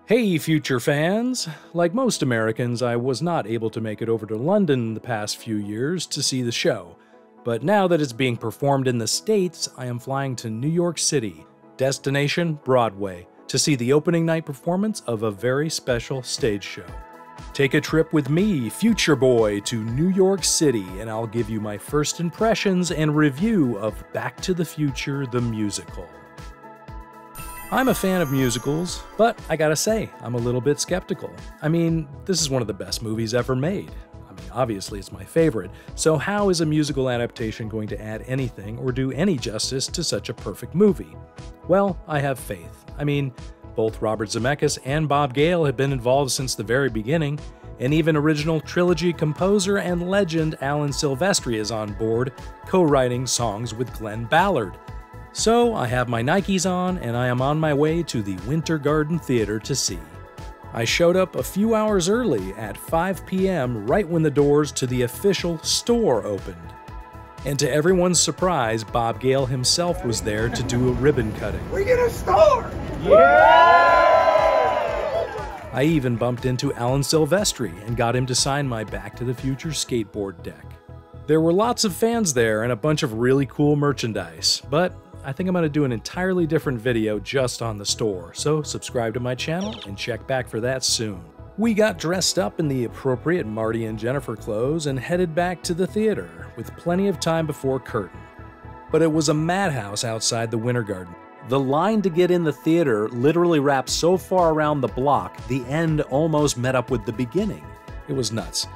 Hey, future fans! Like most Americans, I was not able to make it over to London the past few years to see the show. But now that it's being performed in the States, I am flying to New York City, destination Broadway, to see the opening night performance of a very special stage show. Take a trip with me, Future Boy, to New York City, and I'll give you my first impressions and review of Back to the Future the Musical. I'm a fan of musicals, but I gotta say, I'm a little bit skeptical. I mean, this is one of the best movies ever made. I mean, obviously it's my favorite, so how is a musical adaptation going to add anything or do any justice to such a perfect movie? Well, I have faith. I mean, both Robert Zemeckis and Bob Gale have been involved since the very beginning, and even original trilogy composer and legend Alan Silvestri is on board, co-writing songs with Glenn Ballard. So I have my Nikes on, and I am on my way to the Winter Garden Theater to see. I showed up a few hours early at 5 p.m. right when the doors to the official store opened. And to everyone's surprise, Bob Gale himself was there to do a ribbon cutting. We get a store! Yeah! I even bumped into Alan Silvestri and got him to sign my Back to the Future skateboard deck. There were lots of fans there and a bunch of really cool merchandise, but I think I'm going to do an entirely different video just on the store, so subscribe to my channel and check back for that soon. We got dressed up in the appropriate Marty and Jennifer clothes and headed back to the theater, with plenty of time before curtain. But it was a madhouse outside the Winter Garden. The line to get in the theater literally wrapped so far around the block, the end almost met up with the beginning. It was nuts.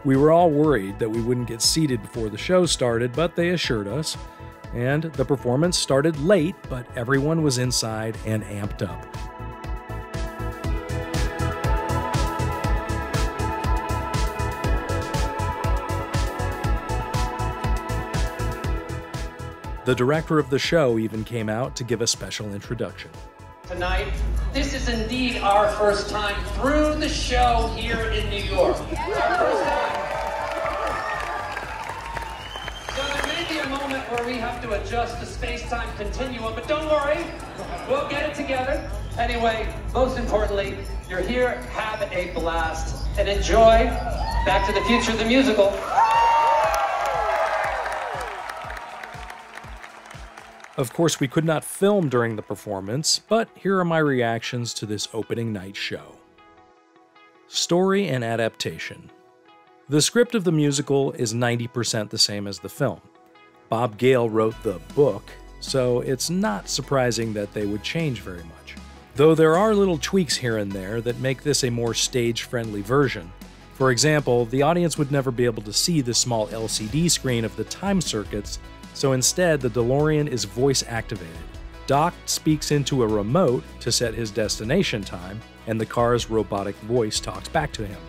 We were all worried that we wouldn't get seated before the show started, but they assured us. And the performance started late, but everyone was inside and amped up. The director of the show even came out to give a special introduction. Tonight, this is indeed our first time through the show here in New York. It's our first time. So there may be a moment where we have to adjust the space-time continuum, but don't worry, we'll get it together. Anyway, most importantly, you're here, have a blast, and enjoy Back to the Future the Musical. Of course, we could not film during the performance, but here are my reactions to this opening night show. Story and adaptation. The script of the musical is 90% the same as the film. Bob Gale wrote the book, so it's not surprising that they would change very much. Though there are little tweaks here and there that make this a more stage-friendly version. For example, the audience would never be able to see the small LCD screen of the time circuits, so instead the DeLorean is voice-activated. Doc speaks into a remote to set his destination time, and the car's robotic voice talks back to him.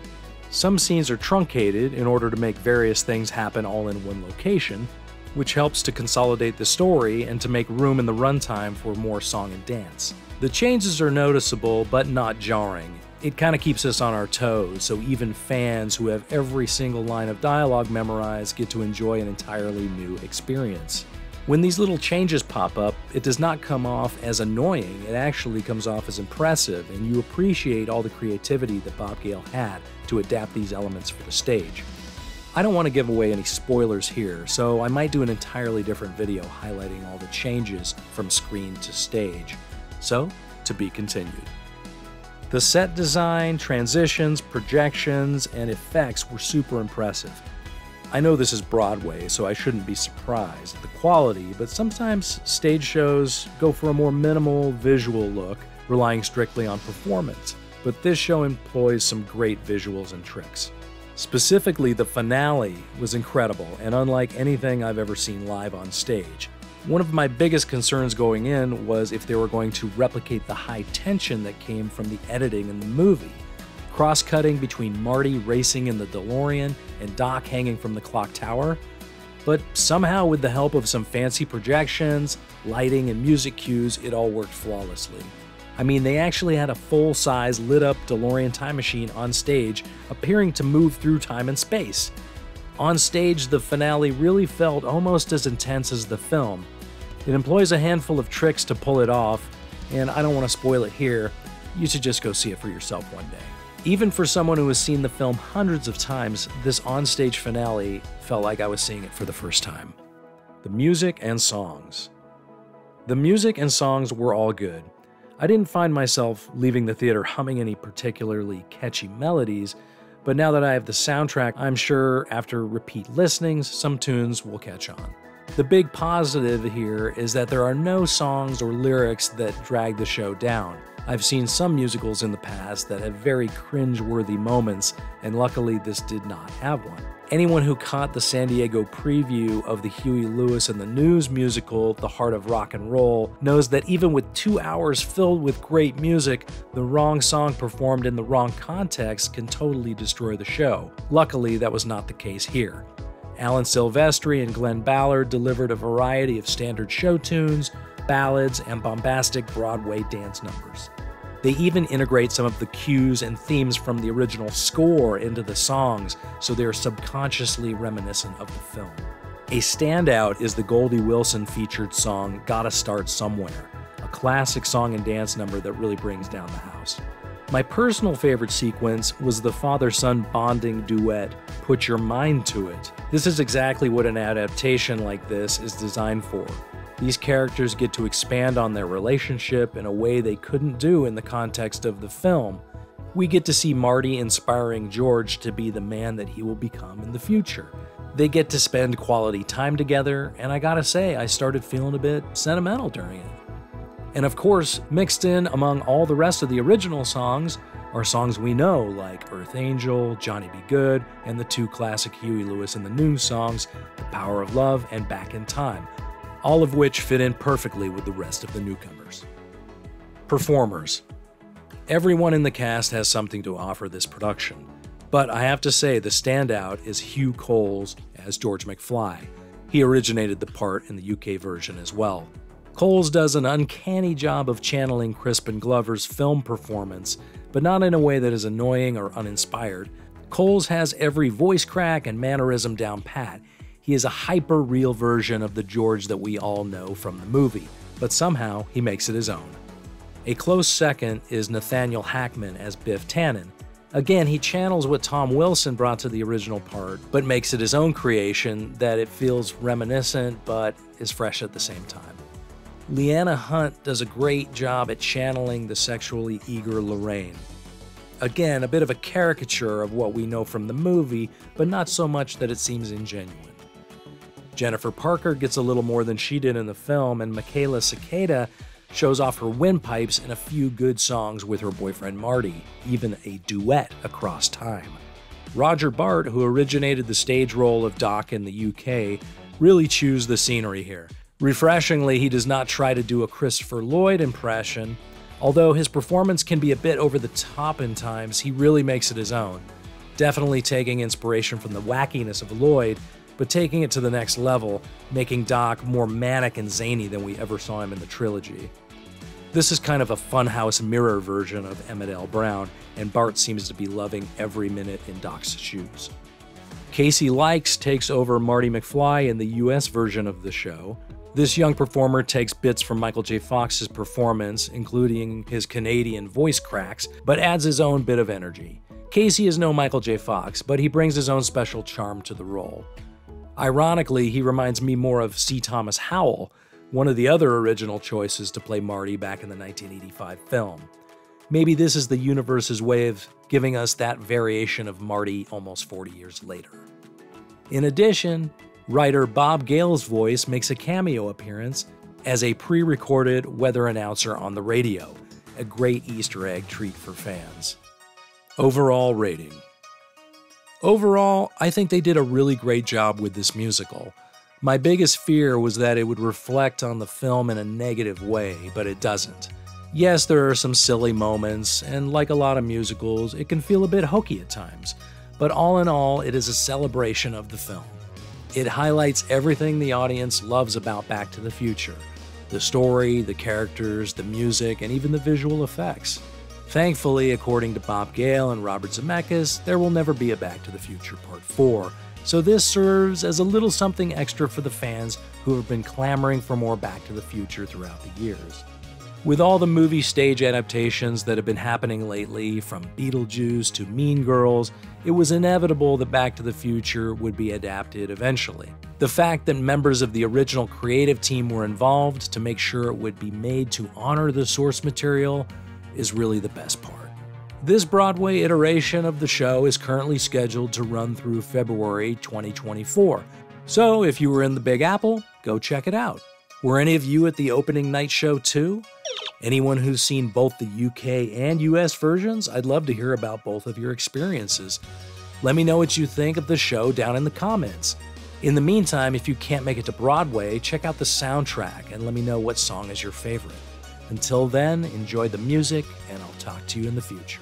Some scenes are truncated in order to make various things happen all in one location, which helps to consolidate the story and to make room in the runtime for more song and dance. The changes are noticeable, but not jarring. It kind of keeps us on our toes, so even fans who have every single line of dialogue memorized get to enjoy an entirely new experience. When these little changes pop up, it does not come off as annoying, it actually comes off as impressive, and you appreciate all the creativity that Bob Gale had to adapt these elements for the stage. I don't want to give away any spoilers here, so I might do an entirely different video highlighting all the changes from screen to stage. So, to be continued. The set design, transitions, projections, and effects were super impressive. I know this is Broadway, so I shouldn't be surprised at the quality, but sometimes stage shows go for a more minimal visual look, relying strictly on performance. But this show employs some great visuals and tricks. Specifically, the finale was incredible and unlike anything I've ever seen live on stage. One of my biggest concerns going in was if they were going to replicate the high tension that came from the editing in the movie. Cross-cutting between Marty racing in the DeLorean and Doc hanging from the clock tower. But somehow, with the help of some fancy projections, lighting, and music cues, it all worked flawlessly. I mean, they actually had a full-size lit-up DeLorean time machine on stage, appearing to move through time and space. On stage, the finale really felt almost as intense as the film. It employs a handful of tricks to pull it off, and I don't want to spoil it here, you should just go see it for yourself one day. Even for someone who has seen the film hundreds of times, this onstage finale felt like I was seeing it for the first time. The music and songs. The music and songs were all good. I didn't find myself leaving the theater humming any particularly catchy melodies, but now that I have the soundtrack, I'm sure after repeat listenings, some tunes will catch on. The big positive here is that there are no songs or lyrics that drag the show down. I've seen some musicals in the past that have very cringe-worthy moments, and luckily this did not have one. Anyone who caught the San Diego preview of the Huey Lewis and the News musical, The Heart of Rock and Roll, knows that even with 2 hours filled with great music, the wrong song performed in the wrong context can totally destroy the show. Luckily, that was not the case here. Alan Silvestri and Glenn Ballard delivered a variety of standard show tunes, ballads, and bombastic Broadway dance numbers. They even integrate some of the cues and themes from the original score into the songs, so they are subconsciously reminiscent of the film. A standout is the Goldie Wilson featured song Gotta Start Somewhere, a classic song and dance number that really brings down the house. My personal favorite sequence was the father-son bonding duet, Put Your Mind to It. This is exactly what an adaptation like this is designed for. These characters get to expand on their relationship in a way they couldn't do in the context of the film. We get to see Marty inspiring George to be the man that he will become in the future. They get to spend quality time together, and I gotta say, I started feeling a bit sentimental during it. And of course, mixed in among all the rest of the original songs are songs we know like Earth Angel, Johnny Be Good, and the 2 classic Huey Lewis and the News songs, The Power of Love and Back in Time, all of which fit in perfectly with the rest of the newcomers. Performers. Everyone in the cast has something to offer this production, but I have to say the standout is Hugh Coles as George McFly. He originated the part in the UK version as well. Coles does an uncanny job of channeling Crispin Glover's film performance, but not in a way that is annoying or uninspired. Coles has every voice crack and mannerism down pat. He is a hyper-real version of the George that we all know from the movie, but somehow he makes it his own. A close second is Nathaniel Hackman as Biff Tannen. Again, he channels what Tom Wilson brought to the original part, but makes it his own creation that it feels reminiscent but is fresh at the same time. Leanna Hunt does a great job at channeling the sexually eager Lorraine. Again, a bit of a caricature of what we know from the movie, but not so much that it seems ingenuine. Jennifer Parker gets a little more than she did in the film, and Michaela Cicada shows off her windpipes in a few good songs with her boyfriend Marty, even a duet across time. Roger Bart, who originated the stage role of Doc in the UK, really chews the scenery here. Refreshingly, he does not try to do a Christopher Lloyd impression. Although his performance can be a bit over the top in times, he really makes it his own. Definitely taking inspiration from the wackiness of Lloyd, but taking it to the next level, making Doc more manic and zany than we ever saw him in the trilogy. This is kind of a funhouse mirror version of Emmett L. Brown, and Bart seems to be loving every minute in Doc's shoes. Casey Likes takes over Marty McFly in the US version of the show. This young performer takes bits from Michael J. Fox's performance, including his Canadian voice cracks, but adds his own bit of energy. Casey is no Michael J. Fox, but he brings his own special charm to the role. Ironically, he reminds me more of C. Thomas Howell, one of the other original choices to play Marty back in the 1985 film. Maybe this is the universe's way of giving us that variation of Marty almost 40 years later. In addition, writer Bob Gale's voice makes a cameo appearance as a pre-recorded weather announcer on the radio, a great Easter egg treat for fans. Overall rating. Overall, I think they did a really great job with this musical. My biggest fear was that it would reflect on the film in a negative way, but it doesn't. Yes, there are some silly moments, and like a lot of musicals, it can feel a bit hokey at times, but all in all, it is a celebration of the film. It highlights everything the audience loves about Back to the Future: the story, the characters, the music, and even the visual effects. Thankfully, according to Bob Gale and Robert Zemeckis, there will never be a Back to the Future Part 4, so this serves as a little something extra for the fans who have been clamoring for more Back to the Future throughout the years. With all the movie stage adaptations that have been happening lately, from Beetlejuice to Mean Girls, it was inevitable that Back to the Future would be adapted eventually. The fact that members of the original creative team were involved to make sure it would be made to honor the source material is really the best part. This Broadway iteration of the show is currently scheduled to run through February 2024, so if you were in the Big Apple, go check it out. Were any of you at the opening night show too? Anyone who's seen both the UK and US versions? I'd love to hear about both of your experiences. Let me know what you think of the show down in the comments. In the meantime, if you can't make it to Broadway, check out the soundtrack and let me know what song is your favorite. Until then, enjoy the music, and I'll talk to you in the future.